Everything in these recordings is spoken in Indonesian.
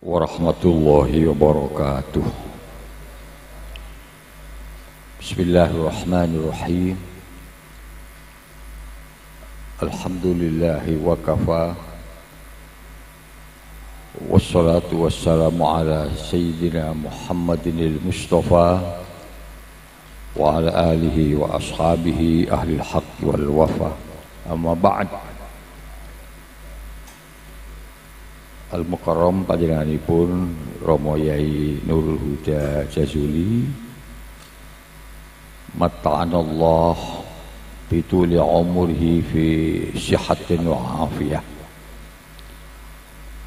warahmatullahi wabarakatuh. Bismillahirrahmanirrahim. Alhamdulillahi wa kafa. Wassalatu wassalamu ala sayyidina Muhammadinil Mustafa wa ala alihi wa ashabihi ahlil haqqi wal wafa. Amma ba'd. Al-Mukarram panjenenganipun Romo Yai Nurul Huda Jazuli matta'anallah bituli umrihi fi sihatin wa afiyah.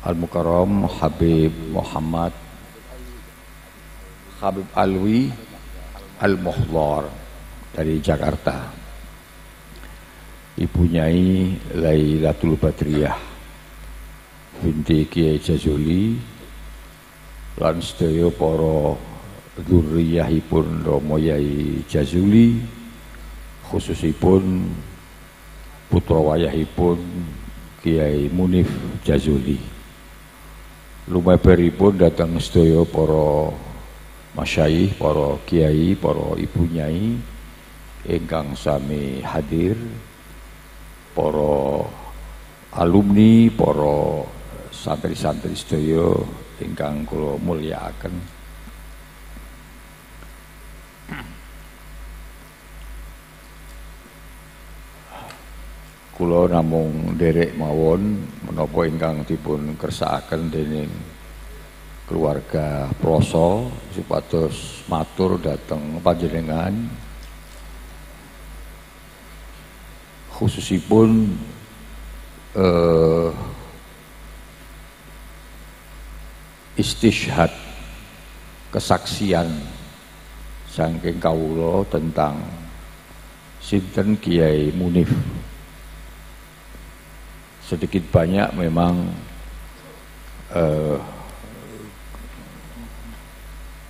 Al-Mukarram Habib Muhammad Habib Alwi Al-Muhdhar dari Jakarta, Ibu Nyai Lailatul Badriyah binti Kiai Jazuli lan sedaya para dzurriyyahipun Romo Yai Jazuli, khususipun putra wayahipun Kiai Munif Jazuli. Lumeberipun datang sedaya para masyayikh, para kiai, para ibu nyai ingkang sami hadir, para alumni, para santri-santri sedaya ingkang kula mulyakaken. Kula namung nderek mawon menapa ingkang dipun kersakaken dening keluarga Proso supados matur dhateng panjenengan, khususipun istishhad kesaksian saking kawula tentang sinten Kiai Munif. Sedikit banyak memang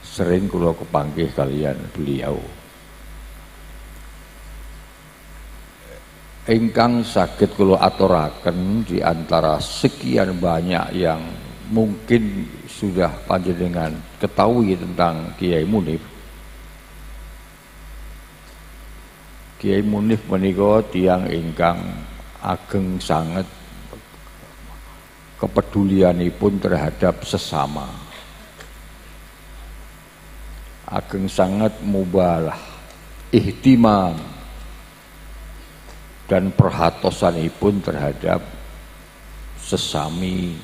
sering kula kepanggih kalian beliau ingkang saged kula aturaken di antara sekian banyak yang mungkin sudah panjenengan ketahui tentang Kiai Munif. Kiai Munif menika tiyang ingkang ageng sanget kepedulianipun terhadap sesama, ageng sangat mubalah, ihtimam dan perhatosanipun terhadap sesami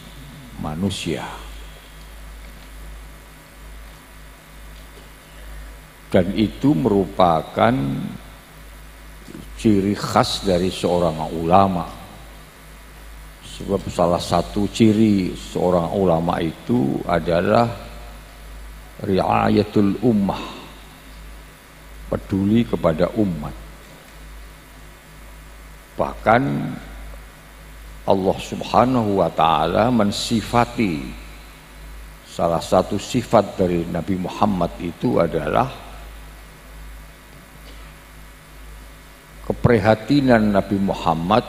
manusia. Dan itu merupakan ciri khas dari seorang ulama. Sebab salah satu ciri seorang ulama itu adalah riayatul ummah, peduli kepada umat. Bahkan Allah Subhanahu wa ta'ala mensifati, salah satu sifat dari Nabi Muhammad itu adalah keprihatinan Nabi Muhammad,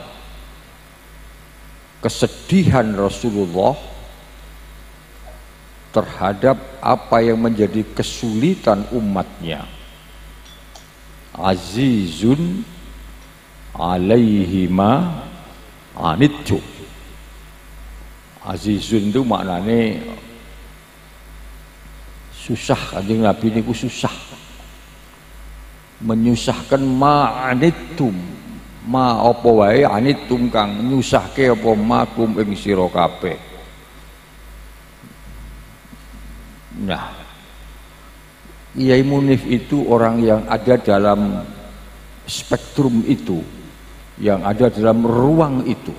kesedihan Rasulullah terhadap apa yang menjadi kesulitan umatnya. Azizun alaihi ma anittu. Azizun itu maknane susah, kanjeng Nabi niku susah, menyusahkan ma'anittum, ma apa wae anittum kang nyusahke apa makum ing sira kabeh. Nah, Kiai Munif itu orang yang ada dalam spektrum itu, yang ada dalam ruang itu.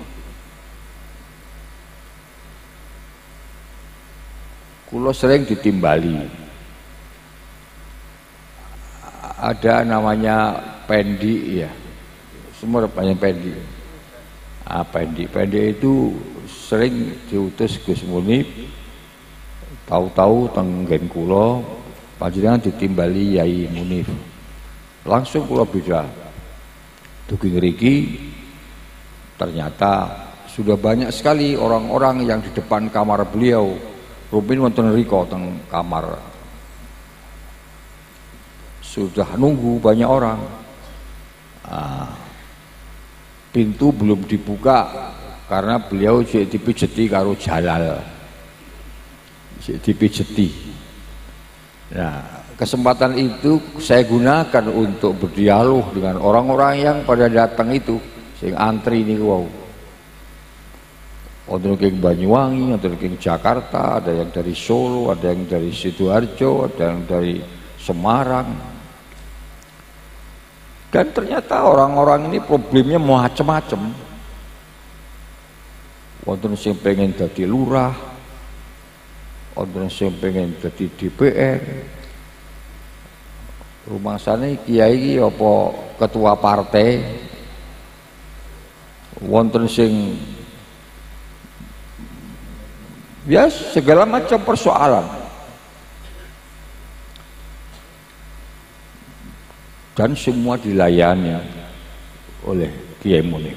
Kulo sering ditimbali, ada namanya Pendi ya, semua banyak Pendi. Pendi itu sering diutus Gus Munif, tahu-tahu tenggen kulo panjenengan ditimbali Yai Munif. Langsung kulo beda. Dugi ngriki ternyata sudah banyak sekali orang-orang yang di depan kamar beliau Rumin wonten riko teng kamar. Sudah nunggu banyak orang. Pintu belum dibuka karena beliau dipijeti karo Jalal. Dipijeti. Nah, kesempatan itu saya gunakan untuk berdialog dengan orang-orang yang pada datang itu, sing antri niku wau. Ada yang Banyuwangi, ada yang Jakarta, ada yang dari Solo, ada yang dari Sidoarjo, ada yang dari Semarang. Dan ternyata orang-orang ini problemnya macam-macam. Ada yang pengen jadi lurah, ada yang pengen jadi DPR. Rumah sana kiai apa ketua partai, wonten sing ya segala macam persoalan. Dan semua dilayani oleh Kiai Munif.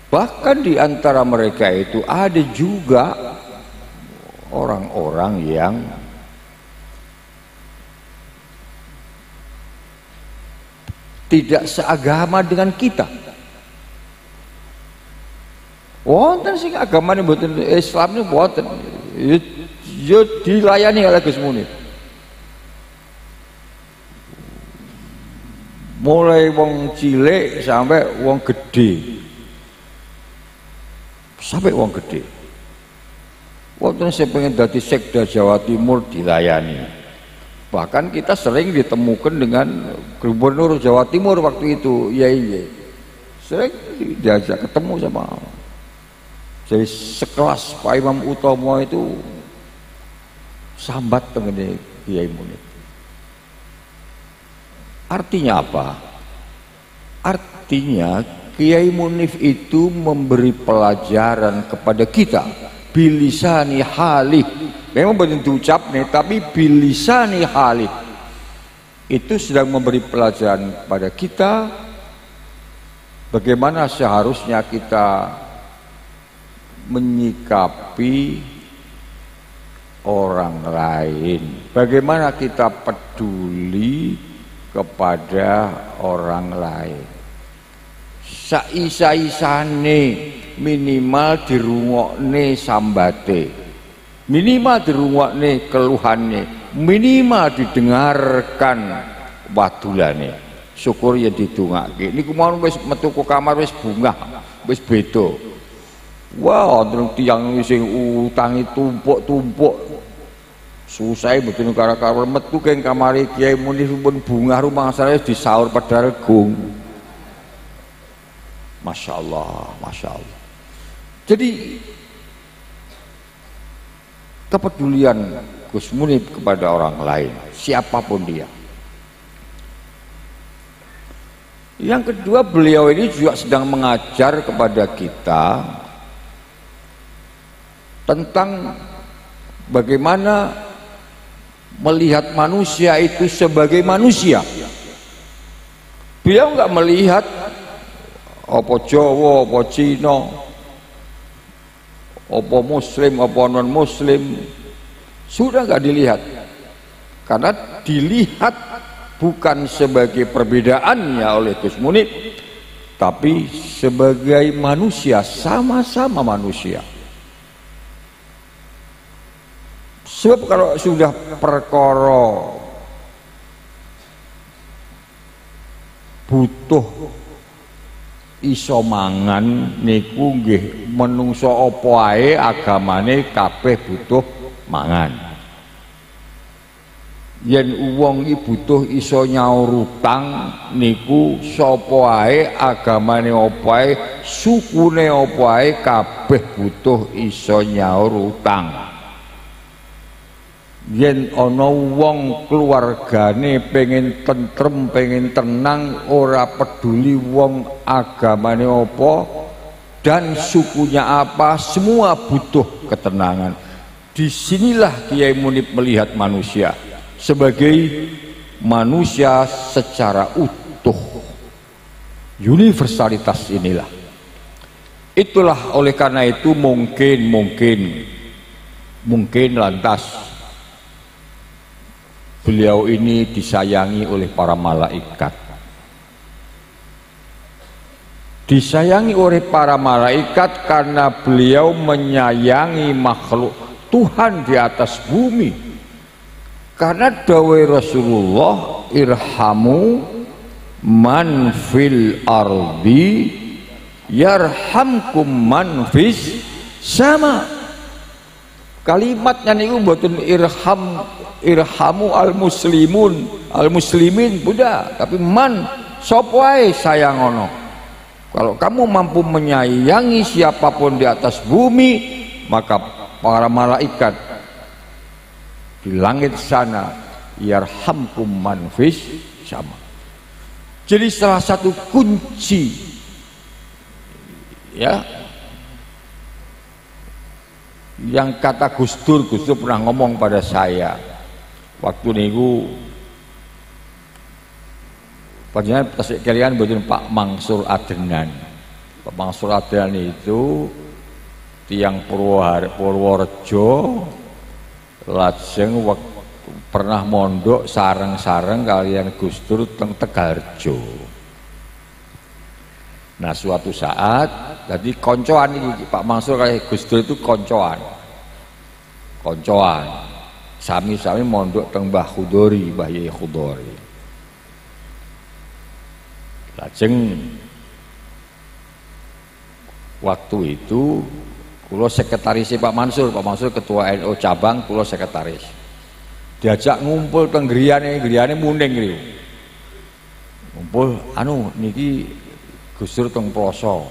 Bahkan di antara mereka itu ada juga orang-orang yang tidak seagama dengan kita. Wonten sing agamane mboten Islam niku mboten. Ya dilayani oleh Gus Munif. Mulai wong cilik sampai wong gede. Sampai wong gede. Wonten sing pengen dadi sekda Jawa Timur dilayani. Bahkan kita sering ditemukan dengan Gubernur Jawa Timur waktu itu, iya. Sering diajak ketemu sama. Jadi sekelas Pak Imam Utomo itu sambat mengenai Kiai Munif. Artinya apa? Artinya Kiai Munif itu memberi pelajaran kepada kita bilisani halih. Memang belum diucap nih, tapi bilisani halih itu sedang memberi pelajaran kepada kita bagaimana seharusnya kita menyikapi orang lain, bagaimana kita peduli kepada orang lain. Saisa-isane minimal dirungokne sambate, minimal dirungokne keluhannya, minimal didengarkan wadulane. Syukur ya didongake. Niku mau wis metu ke kamar wis bungah, wis beda. Wah, wonten tiyang sing utangi tumpuk-tumpuk. Susah mboten karo-karo metu keng kamare Kiai Munif pun bungah rumah saya disaur padahal gung. Masya Allah, Masya Allah. Jadi kepedulian Gus Munif kepada orang lain, siapapun dia. Yang kedua, beliau ini juga sedang mengajar kepada kita tentang bagaimana melihat manusia itu sebagai manusia. Beliau nggak melihat apa Jawa, apa Cina, apa Muslim, apa non Muslim, sudah nggak dilihat, karena dilihat bukan sebagai perbedaannya oleh Gus Munif, tapi sebagai manusia, sama-sama manusia. Sebab kalau sudah perkara butuh iso mangan niku nggih menungso apa ae agamane kabeh butuh mangan. Yen wong iki butuh iso nyaur utang niku sapa ae agamane apa ae sukune apa ae kabeh butuh iso nyaur utang. Yen ana wong keluargane pengen tentrem, pengen tenang, ora peduli wong agamane apa dan sukunya apa, semua butuh ketenangan. Disinilah Kiai Munif melihat manusia sebagai manusia secara utuh. Universalitas inilah. Itulah oleh karena itu mungkin lantas beliau ini disayangi oleh para malaikat. Disayangi oleh para malaikat karena beliau menyayangi makhluk Tuhan di atas bumi. Karena dawai Rasulullah, irhamu man fil ardi yarhamkum man fis sama. Kalimatnya niku mboten irhamu al muslimin Buddha, tapi man sapa wae sayang ono. Kalau kamu mampu menyayangi siapapun di atas bumi, maka para malaikat di langit sana yarhamkum man fis sama. Jadi salah satu kunci ya yang kata Gus Dur pernah ngomong pada saya waktu niku panjenengan tasik kalian boten Pak Mansur Adenan. Pak Mansur Adenan itu tiang Purworejo, lajeng pernah mondok sareng-sareng kalian Gus Dur teng Tegalrejo. Nah suatu saat jadi koncoan ini Pak Mansur kali Gus Dur itu koncoan sami-sami mondok teng Mbah Khudori, Mbah Yai Khudori. Lajeng waktu itu kula sekretaris Pak Mansur ketua NU cabang, kula sekretaris. Diajak ngumpul teng griyane muning niku. Ngumpul niki Gus Dur teng Ploso.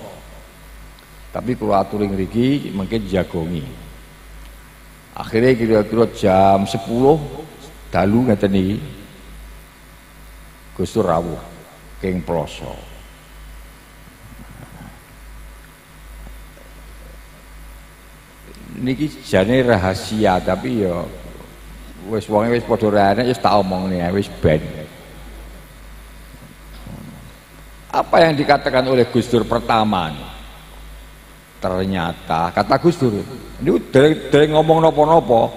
Tapi kula aturi ngriki mungkin jagongi. Akhirnya kira-kira jam 10 dalu ngeten niki Gus Dur rawuh keng Ploso. Niki jane rahasia tapi ya wis wonge wis padha rene wis tak omongne wis ben. Apa yang dikatakan oleh Gus Dur pertama nih? Ternyata kata Gus Dur ini dari ngomong nopo-nopo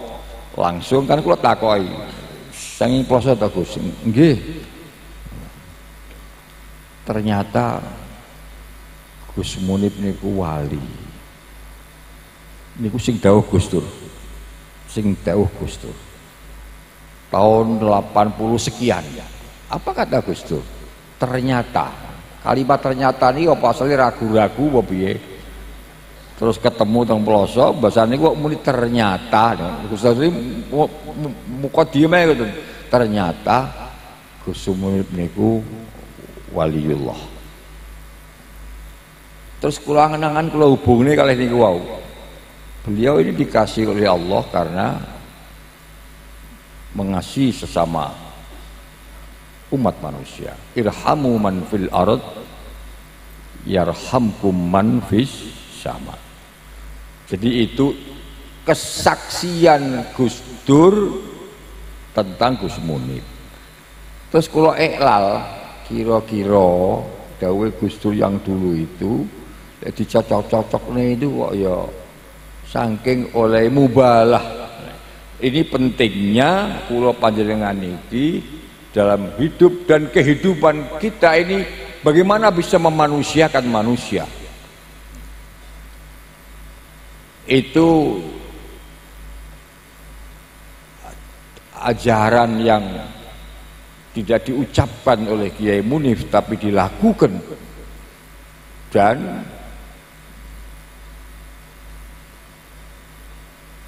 langsung kan kula takoki sanging Ploso ta Gus nggih. Ternyata Gus Munib niku wali niku sing dawuh Gus Dur tahun 80 sekian. Apa kata Gus Dur? Ternyata kalimat ternyata ini apa asale ragu-ragu apa piye? Terus ketemu teng Ploso bahasane kok muni ternyata Gus Dur mukadimah gitu. Ternyata Gus Munib niku waliullah. Terus kula angen-angen kula hubungne kalih niku wau. Beliau ini dikasih oleh Allah karena mengasihi sesama umat manusia. Irhamu man fil ard yarhamkum man fis sama. Jadi itu kesaksian Gus Dur tentang Gus Munib. Terus kalau iklal kira-kira dawuh Gus Dur yang dulu itu dicocok-cocoknya itu kok ya saking oleh mubalah. Ini pentingnya kula panjenengan iki dalam hidup dan kehidupan kita ini bagaimana bisa memanusiakan manusia. Itu ajaran yang tidak diucapkan oleh Kiai Munif tapi dilakukan, dan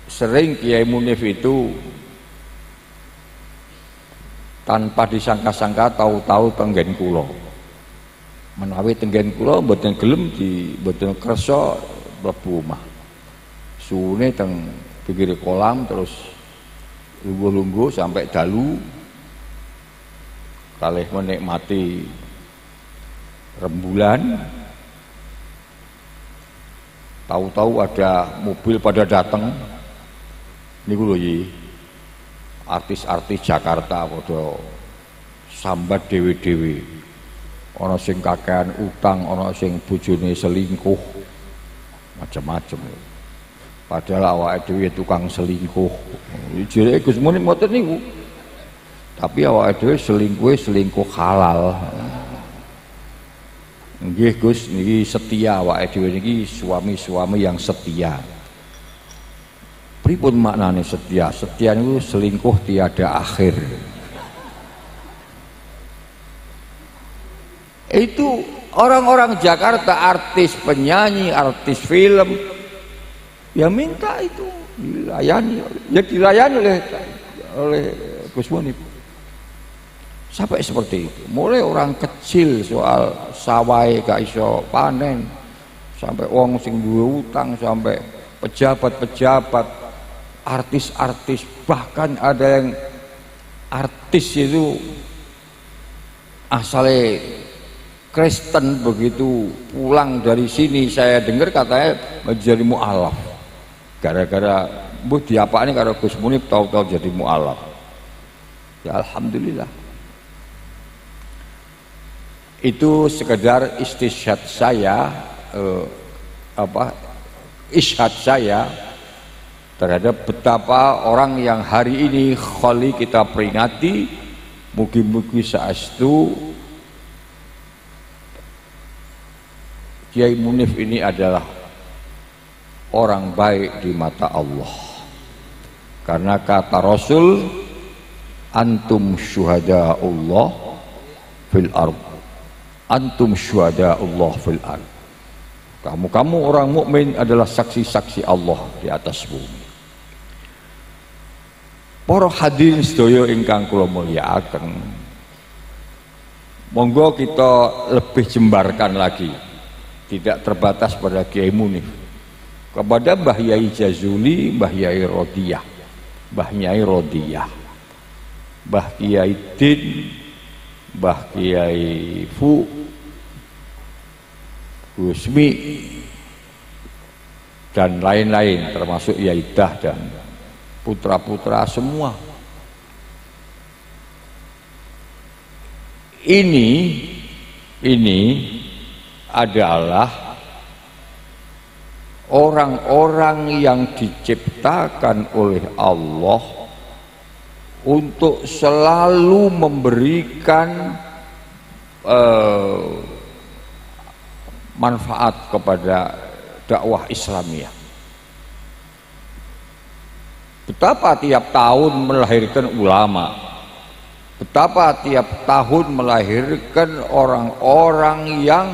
sering Kiai Munif itu tanpa disangka-sangka tahu-tahu tenggen kula menawi tenggen kula mboten gelem di mboten kersa mlebu omah suwune teng pinggir kolam terus lungguh-lungguh sampai dalu kalih menikmati rembulan. Tahu-tahu ada mobil pada datang niku lho iki artis-artis Jakarta padha sambat dhewe-dhewe, ana sing kakean utang, ana sing bojone selingkuh, macam-macam. Padahal awake dhewe tukang selingkuh. Jere Gus Munib mboten niku. Tapi awake dhewe selingkuh halal. Nggih Gus, niki setia awake dhewe niki suami-suami yang setia. Pripun maknane setia? Setia niku selingkuh tiada akhir. Itu orang-orang Jakarta, artis, penyanyi, artis film, ya minta itu dilayani, ya dilayani oleh Gus Munib. Sampai seperti itu. Mulai orang kecil soal sawai gak iso panen, sampai wong sing duwe utang, sampai pejabat-pejabat, artis-artis, bahkan ada yang artis itu asalnya Kristen, begitu pulang dari sini saya dengar katanya menjadi mu'alaf gara-gara diapaknya karo Gus Munib tahu-tahu jadi mu'alaf. Ya alhamdulillah. Itu sekedar istishhad saya, ishad saya terhadap betapa orang yang hari ini kholi kita peringati, mugi-mugi saestu Kiai Munif ini adalah orang baik di mata Allah. Karena kata Rasul, antum syuhada'ullah fil ard. Antum syuhada'ullah fil ard. Kamu orang mukmin adalah saksi-saksi Allah di atas bumi. Para hadirin sedaya ingkang kula mulyakaken, monggo kita lebih jembarkan lagi, tidak terbatas pada Kiai Munif, kepada Mbah Yai Jazuli, Mbah Yai Rodiyah, Mbah Yai Rodiyah, Mbah Kiai Din, Mbah Kiai Fu, Gusmi, dan lain-lain, termasuk Yaidah dan putra-putra semua. Ini adalah orang-orang yang diciptakan oleh Allah untuk selalu memberikan manfaat kepada dakwah Islamiyah. Betapa tiap tahun melahirkan ulama, betapa tiap tahun melahirkan orang-orang yang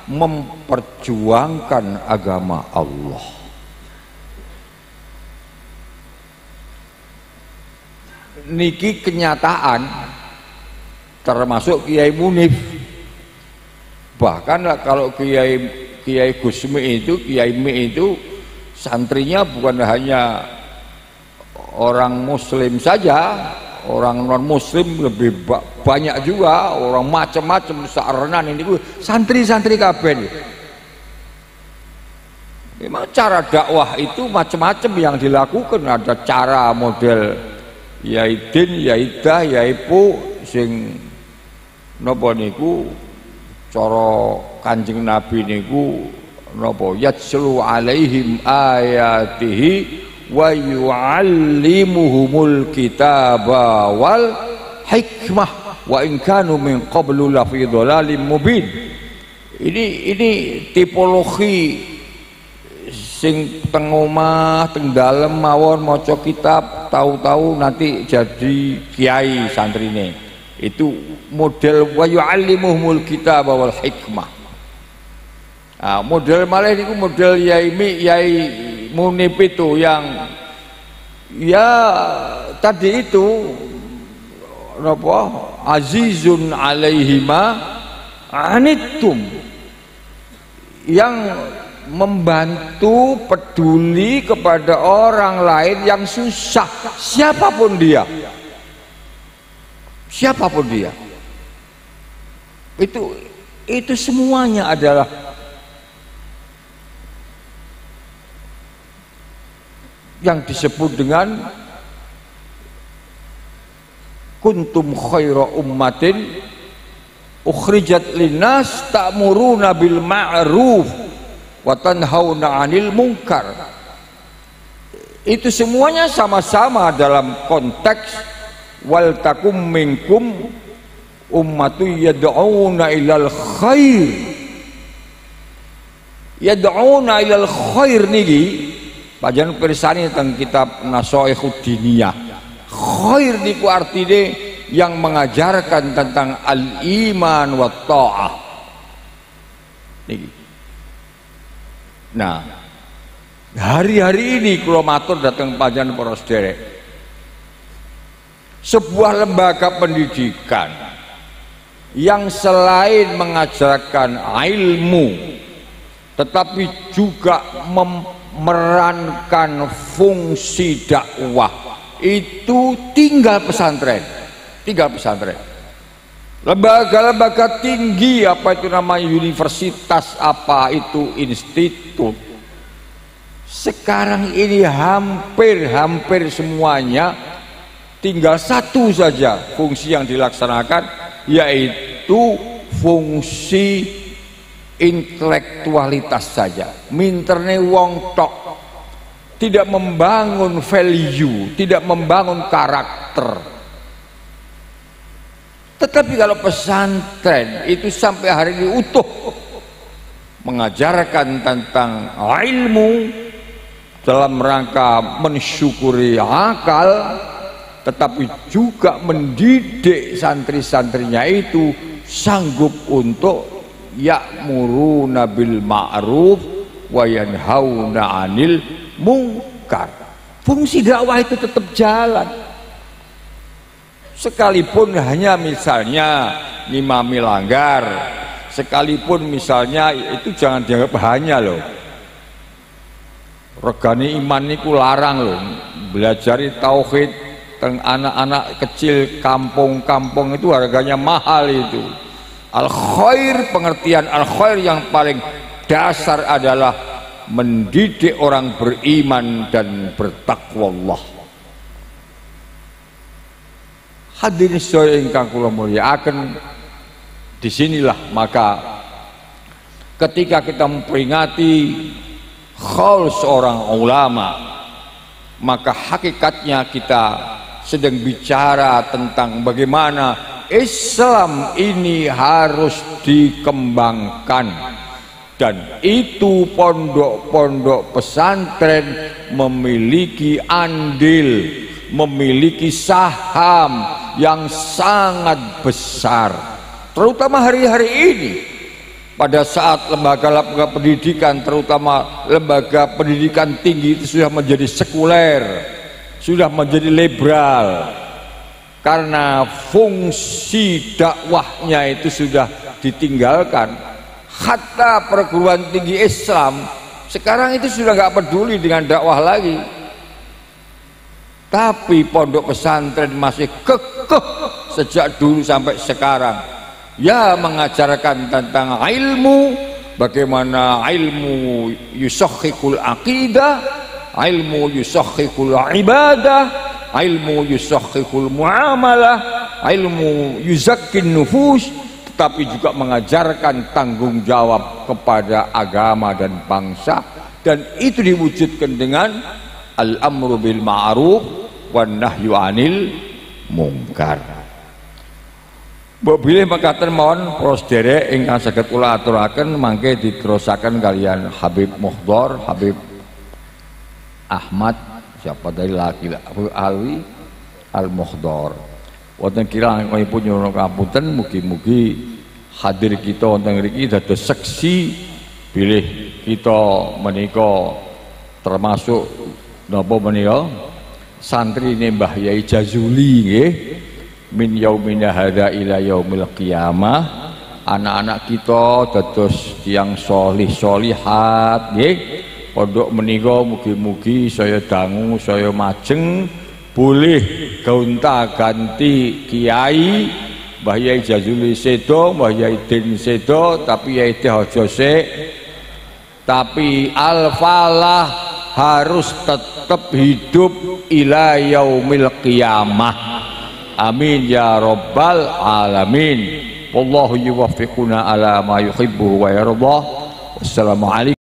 memperjuangkan agama Allah. Niki kenyataan, termasuk Kiai Munif. Bahkan kalau Kiai Gusmi itu, Kiai Mi itu santrinya bukan hanya orang Muslim saja, orang non Muslim lebih banyak juga, orang macam-macam sarenan ini santri-santri kabeh. Memang cara dakwah itu macam-macam yang dilakukan, ada cara model Yaidin, Yaidah, Yaipu sing napa niku cara Kanjeng Nabi niku napa yatslu alaihim ayatihi wa yu'allimuhumul kitaba wal hikmah wa in kanu min qablu la fi dhalalim mubin. Ini tipologi sing teng omah teng dalem mawon maca kitab, tahu-tahu nanti jadi kiai santrine. Itu model wa yu'allimuhumul kitaba wal hikmah. Nah, model malah niku model Yai Munib itu yang ya tadi itu apa azizun alaihima anittum, yang membantu peduli kepada orang lain yang susah, siapapun dia itu semuanya adalah yang disebut dengan kuntum khaira ummatin ukhrijat linnas ta'muruna bil ma'ruf wa tanhauna 'anil munkar. Itu semuanya sama-sama dalam konteks wal takum minkum ummatu yad'una ilal khair. Yad'una ilal khair niki panjenengan pirsani teng kitab Nasaihud Diniyah. Khair niku artine yang mengajarkan tentang al-iman wa ta'ah. Niki. Nah, hari-hari ini kula matur dateng panjenengan para sederek. Sebuah lembaga pendidikan yang selain mengajarkan ilmu tetapi juga memerankan fungsi dakwah, itu tinggal pesantren. Lembaga-lembaga tinggi, apa itu namanya, universitas, apa itu institut, sekarang ini hampir semuanya tinggal satu saja fungsi yang dilaksanakan, yaitu fungsi intelektualitas saja. Minterne wong tok, tidak membangun value, tidak membangun karakter. Tetapi kalau pesantren itu sampai hari ini utuh mengajarkan tentang ilmu dalam rangka mensyukuri akal, tetapi juga mendidik santri-santrinya itu sanggup untuk ya'muruna bil ma'ruf wa yanhauna 'anil munkar. Fungsi dakwah itu tetap jalan. Sekalipun hanya misalnya ngimami langgar, sekalipun misalnya itu jangan dianggap hanya loh. Regane iman niku larang loh. Belajari tauhid teng anak-anak kecil kampung-kampung itu harganya mahal itu. Al-khair, pengertian al-khair yang paling dasar adalah mendidik orang beriman dan bertakwa. Hadirin sedaya ingkang kula mulyakaken, disinilah maka ketika kita memperingati haul seorang ulama, maka hakikatnya kita sedang bicara tentang bagaimana Islam ini harus dikembangkan, dan itu pondok-pondok pesantren memiliki andil, memiliki saham yang sangat besar, terutama hari-hari ini pada saat lembaga-lembaga pendidikan, terutama lembaga pendidikan tinggi itu sudah menjadi sekuler, sudah menjadi liberal. Karena fungsi dakwahnya itu sudah ditinggalkan. Hatta perguruan tinggi Islam sekarang itu sudah nggak peduli dengan dakwah lagi. Tapi pondok pesantren masih kekeh sejak dulu sampai sekarang. Ya, mengajarkan tentang ilmu, bagaimana ilmu yusakhikul aqidah, ilmu yusakhikul ibadah, ilmu yusakhihul muamalah, ilmu yuzakkin nufus, tetapi juga mengajarkan tanggung jawab kepada agama dan bangsa, dan itu diwujudkan dengan al-amru bil ma'ruf wan nahyu 'anil munkar. Mbok bilih mekaten mawon para sedherek ingkang saged kula aturaken mangke diterusaken kalian Habib Muhdhar, Habib Ahmad siapa dari laki Abu Alwi Al-Muhdhar. Wonten kirangipun nyuwun kapunten, mugi-mugi hadir kita wonten mriki dados seksi bilih kita menika termasuk napa menika santri Mbah Yai Jazuli nggih, min yaumina hadza ila yaumil qiyamah. Anak-anak kita dados tiyang sholih sholihat nggih. Pondok menika mugi-mugi saya dangu, saya majeng, boleh gonta-ganti kiai, Mbah Yai Jazuli sedo, Mbah Yai Din sedo, tapi Yai Teh aja sik. Tapi al-falah harus tetap hidup ila yaumil qiyamah. Amin ya rabbal alamin. Wallahu yuwaffiquna ala ma yuhibbu wa yardah. Wassalamualaikum